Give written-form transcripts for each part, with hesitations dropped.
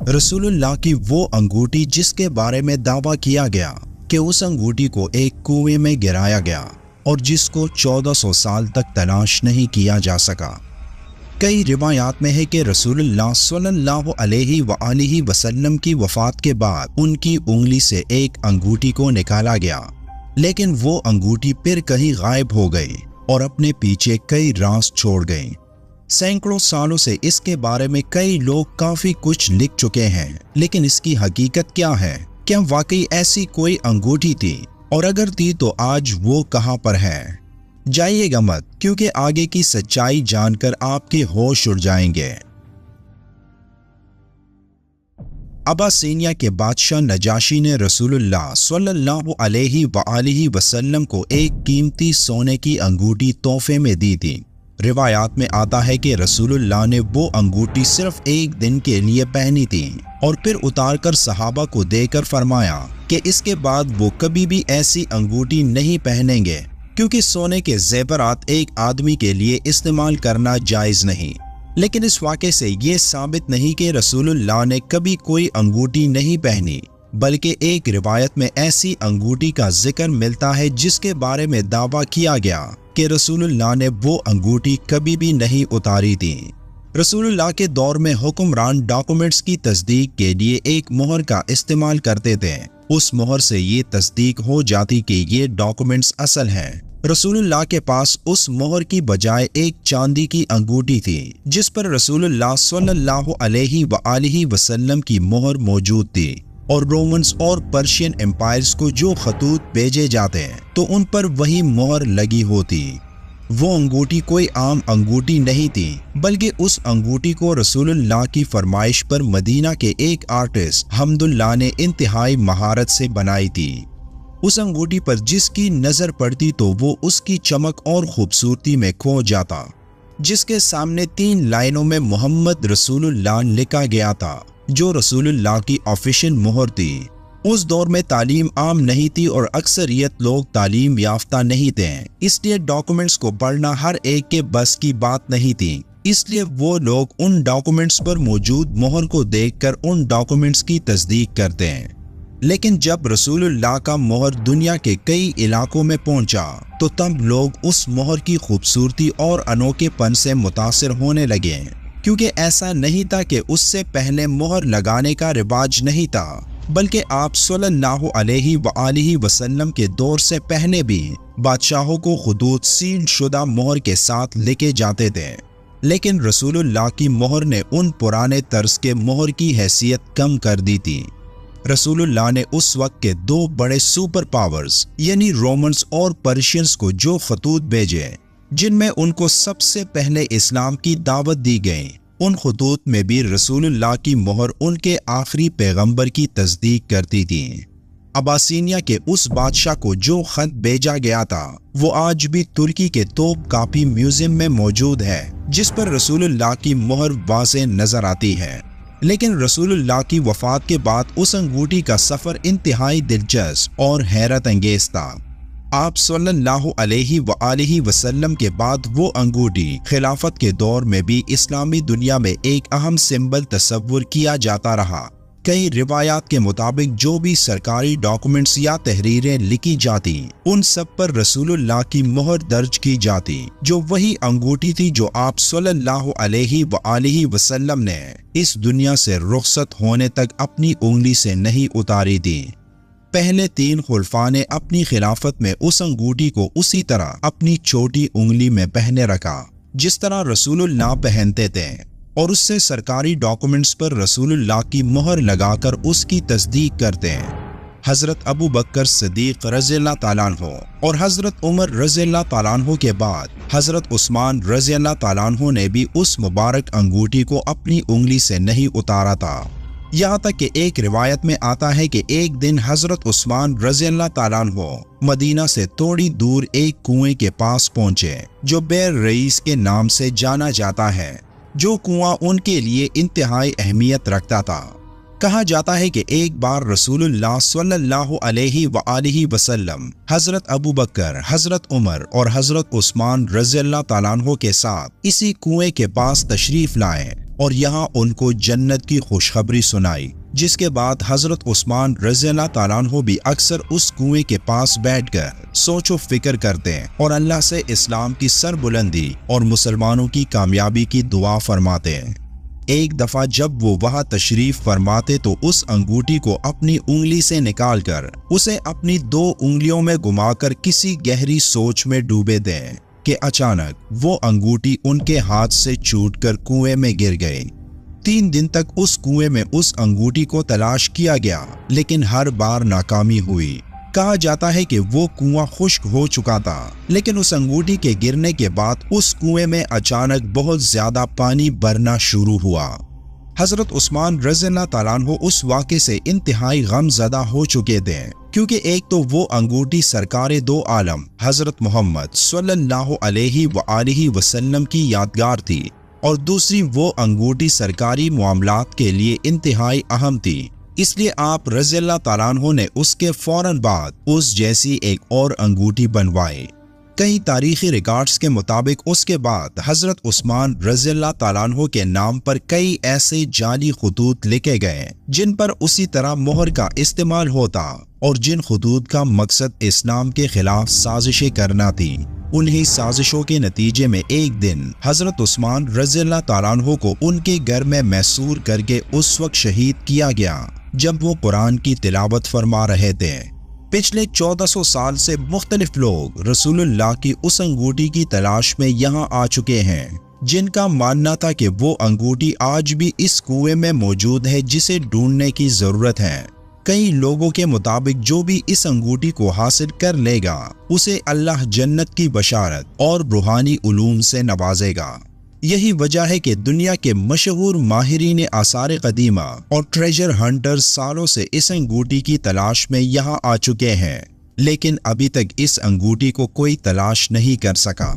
रसूलुल्लाह की वो अंगूठी जिसके बारे में दावा किया गया कि उस अंगूठी को एक कुएं में गिराया गया और जिसको 1400 साल तक तलाश नहीं किया जा सका। कई रिवायात में है कि रसूलुल्लाह सल्लल्लाहु अलैहि वसल्लम की वफात के बाद उनकी उंगली से एक अंगूठी को निकाला गया, लेकिन वो अंगूठी फिर कहीं गायब हो गई और अपने पीछे कई राज छोड़ गई। सैकड़ों सालों से इसके बारे में कई लोग काफी कुछ लिख चुके हैं, लेकिन इसकी हकीकत क्या है? क्या वाकई ऐसी कोई अंगूठी थी, और अगर थी तो आज वो कहां पर है? जाइएगा मत, क्योंकि आगे की सच्चाई जानकर आपके होश उड़ जाएंगे। अब्बासीनिया के बादशाह नजाशी ने रसूलुल्लाह सल्लल्लाहु अलैहि वसल्लम को एक कीमती सोने की अंगूठी तोहफे में दी थी। रिवायात में आता है कि रसूलुल्लाह ने वो अंगूठी सिर्फ एक दिन के लिए पहनी थी और फिर उतारकर सहाबा को देकर फरमाया कि इसके बाद वो कभी भी ऐसी अंगूठी नहीं पहनेंगे, क्योंकि सोने के ज़ेवरात एक आदमी के लिए इस्तेमाल करना जायज़ नहीं। लेकिन इस वाक़े से ये साबित नहीं कि रसूलुल्लाह ने कभी कोई अंगूठी नहीं पहनी, बल्कि एक रिवायत में ऐसी अंगूठी का जिक्र मिलता है जिसके बारे में दावा किया गया कि रसूलुल्लाह ने वो अंगूठी कभी भी नहीं उतारी थी। रसूलुल्लाह के दौर में हुक्मरान डॉक्यूमेंट्स की तस्दीक के लिए एक मोहर का इस्तेमाल करते थे। उस मोहर से ये तस्दीक हो जाती कि ये डॉक्यूमेंट्स असल हैं। रसूलुल्लाह के पास उस मोहर की बजाय एक चांदी की अंगूठी थी जिस पर रसूलुल्लाह सल्लल्लाहु अलैहि वसल्लम की मोहर मौजूद थी, और रोमन्स और पर्शियन एम्पायर्स को जो खतूत भेजे जाते हैं तो उन पर वही मोहर लगी होती। वो अंगूठी कोई आम अंगूठी नहीं थी, बल्कि उस अंगूठी को रसूलुल्लाह की फरमाइश पर मदीना के एक आर्टिस्ट हमदुल्लाह ने इंतहाई महारत से बनाई थी। उस अंगूठी पर जिसकी नजर पड़ती तो वो उसकी चमक और खूबसूरती में खो जाता, जिसके सामने 3 लाइनों में मोहम्मद रसूलुल्लाह लिखा गया था, जो रसूलुल्लाह की ऑफिशियल मोहर थी। उस दौर में तालीम आम नहीं थी और अक्सरियत लोग तालीम याफ्ता नहीं थे, इसलिए डॉक्यूमेंट्स को पढ़ना हर एक के बस की बात नहीं थी। इसलिए वो लोग उन डॉक्यूमेंट्स पर मौजूद मोहर को देखकर उन डॉक्यूमेंट्स की तस्दीक करते हैं। लेकिन जब रसूलुल्लाह का मोहर दुनिया के कई इलाकों में पहुंचा तो तब लोग उस मोहर की खूबसूरती और अनोखेपन से मुतासिर होने लगे, क्योंकि ऐसा नहीं था कि उससे पहले मोहर लगाने का रिवाज नहीं था, बल्कि आप सल्लल्लाहु अलैहि वसल्लम के दौर से पहले भी बादशाहों को खुदूत सील शुदा मोहर के साथ लिखे जाते थे। लेकिन रसूलुल्लाह की मोहर ने उन पुराने तर्ज के मोहर की हैसियत कम कर दी थी। रसूलुल्लाह ने उस वक्त के 2 बड़े सुपर पावर्स यानी रोमन्स और पर्शियंस को जो खतूत भेजे जिनमें उनको सबसे पहले इस्लाम की दावत दी गई, उन खतूत में भी रसूलुल्लाह की मोहर उनके आखिरी पैगंबर की तस्दीक करती थी। अब्बासीनिया के उस बादशाह को जो खत भेजा गया था वो आज भी तुर्की के तोप कापी म्यूजियम में मौजूद है, जिस पर रसूलुल्लाह की मोहर वाज़ेह नजर आती है। लेकिन रसूलुल्लाह की वफात के बाद उस अंगूठी का सफर इंतहाई दिलचस्प और हैरत अंगेज था। आप सल्लल्लाहु अलैहि वसल्लम के बाद वो अंगूठी खिलाफत के दौर में भी इस्लामी दुनिया में एक अहम सिंबल तस्वुर किया जाता रहा। कई रिवायात के मुताबिक जो भी सरकारी डॉक्यूमेंट्स या तहरीरें लिखी जाती उन सब पर रसूलुल्लाह की मोहर दर्ज की जाती, जो वही अंगूठी थी जो आप सल्लल्लाहु अलैहि वसल्लम ने इस दुनिया से रुखसत होने तक अपनी उंगली से नहीं उतारी थी। पहले 3 खुलफा ने अपनी खिलाफत में उस अंगूठी को उसी तरह अपनी छोटी उंगली में पहने रखा जिस तरह रसूलुल्लाह पहनते थे, और उससे सरकारी डॉक्यूमेंट्स पर रसूलुल्लाह की मोहर लगाकर उसकी तस्दीक करते हैं। हजरत अबू बकर सिद्दीक रज़ियल्लाहु ताला अन्हु और हजरत उमर रज़ियल्लाहु ताला अन्हु के बाद हजरत उस्मान रज़ियल्लाहु ताला अन्हु ने भी उस मुबारक अंगूठी को अपनी उंगली से नहीं उतारा था। यहाँ तक कि एक रिवायत में आता है कि एक दिन हजरत उस्मान रज़ियल्लाहु ताला अन्हु मदीना से थोड़ी दूर एक कुएं के पास पहुंचे जो बैर रईस के नाम से जाना जाता है, जो कुआं उनके लिए इंतहाई अहमियत रखता था। कहा जाता है कि एक बार रसूलुल्लाह सल्लल्लाहु अलैहि वसल्लम हजरत अबू बकर, हजरत उमर और हजरत उस्मान रज़ियल्लाहु ताला अन्हु के साथ इसी कुएं के पास तशरीफ लाए और यहाँ उनको जन्नत की खुशखबरी सुनाई। जिसके बाद हजरत उस्मान रज़ियल्लाहु ताला अन्हु भी अक्सर उस कुएं के पास बैठकर सोचो फिक्र करते हैं और अल्लाह से इस्लाम की सरबुलंदी और मुसलमानों की कामयाबी की दुआ फरमाते हैं। एक दफा जब वो वहां तशरीफ फरमाते तो उस अंगूठी को अपनी उंगली से निकालकर उसे अपनी 2 उंगलियों में घुमाकर किसी गहरी सोच में डूबे दें कि अचानक वो अंगूठी उनके हाथ से छूटकर कुएं में गिर गई। 3 दिन तक उस कुएं में उस अंगूठी को तलाश किया गया, लेकिन हर बार नाकामी हुई। कहा जाता है कि वो कुआं खुश्क हो चुका था, लेकिन उस अंगूठी के गिरने के बाद उस कुएं में अचानक बहुत ज्यादा पानी भरना शुरू हुआ। हजरत उस्मान रज़ियल्लाहु ताला अन्हु उस वाक़े से इंतहाई गमज़दा हो चुके थे, क्योंकि एक तो वो अंगूठी सरकारे 2 आलम हजरत मोहम्मद सल्लल्लाहु अलैहि वआलिहि वसल्लम की यादगार थी, और दूसरी वो अंगूठी सरकारी मामलात के लिए इंतहाई अहम थी। इसलिए आप रज़ियल्लाहु ताला अन्हु ने उसके फौरन बाद उस जैसी एक और अंगूठी बनवाई। कई तारीखी रिकॉर्ड्स के मुताबिक उसके बाद हजरत उस्मान रज़ियल्लाहु ताला अन्हु के नाम पर कई ऐसे जाली खतूत लिखे गए जिन पर उसी तरह मोहर का इस्तेमाल होता और जिन खतूत का मकसद इस्लाम के खिलाफ साजिशें करना थी। उन्हीं साजिशों के नतीजे में एक दिन हजरत उस्मान रज़ियल्लाहु ताला अन्हु को उनके घर में मैसूर करके उस वक्त शहीद किया गया जब वो कुरान की तिलावत फरमा रहे थे। पिछले 1400 साल से मुख्तलिफ लोग रसूलुल्लाह की उस अंगूठी की तलाश में यहाँ आ चुके हैं, जिनका मानना था कि वो अंगूठी आज भी इस कुएं में मौजूद है जिसे ढूंढने की जरूरत है। कई लोगों के मुताबिक जो भी इस अंगूठी को हासिल कर लेगा उसे अल्लाह जन्नत की बशारत और रूहानी उलूम से नवाजेगा। यही वजह है कि दुनिया के मशहूर माहिरीन आसार कदीमा और ट्रेजर हंटर्स सालों से इस अंगूठी की तलाश में यहाँ आ चुके हैं, लेकिन अभी तक इस अंगूठी को कोई तलाश नहीं कर सका।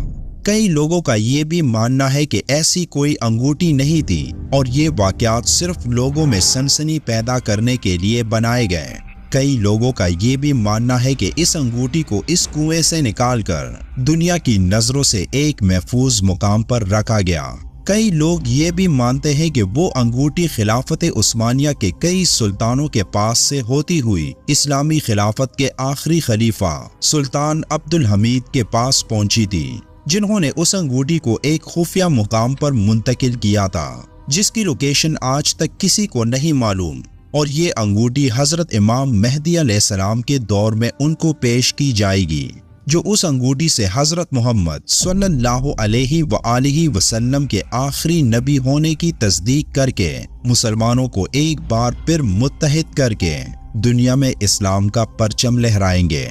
कई लोगों का ये भी मानना है कि ऐसी कोई अंगूठी नहीं थी और ये वाक़यात सिर्फ लोगों में सनसनी पैदा करने के लिए बनाए गए। कई लोगों का ये भी मानना है कि इस अंगूठी को इस कुएं से निकालकर दुनिया की नजरों से एक महफूज मुकाम पर रखा गया। कई लोग ये भी मानते हैं कि वो अंगूठी खिलाफत उस्मानिया के कई सुल्तानों के पास से होती हुई इस्लामी खिलाफत के आखिरी खलीफा सुल्तान अब्दुल हमीद के पास पहुंची थी, जिन्होंने उस अंगूठी को एक खुफिया मुकाम पर मुंतकिल किया था, जिसकी लोकेशन आज तक किसी को नहीं मालूम। और ये अंगूठी हजरत इमाम मेहदी अलैहिस्सलाम के दौर में उनको पेश की जाएगी, जो उस अंगूठी से हजरत मोहम्मद सल्लल्लाहु अलैहि वआलिहि वसल्लम के आखिरी नबी होने की तस्दीक करके मुसलमानों को एक बार फिर मुत्तहिद करके दुनिया में इस्लाम का परचम लहराएंगे।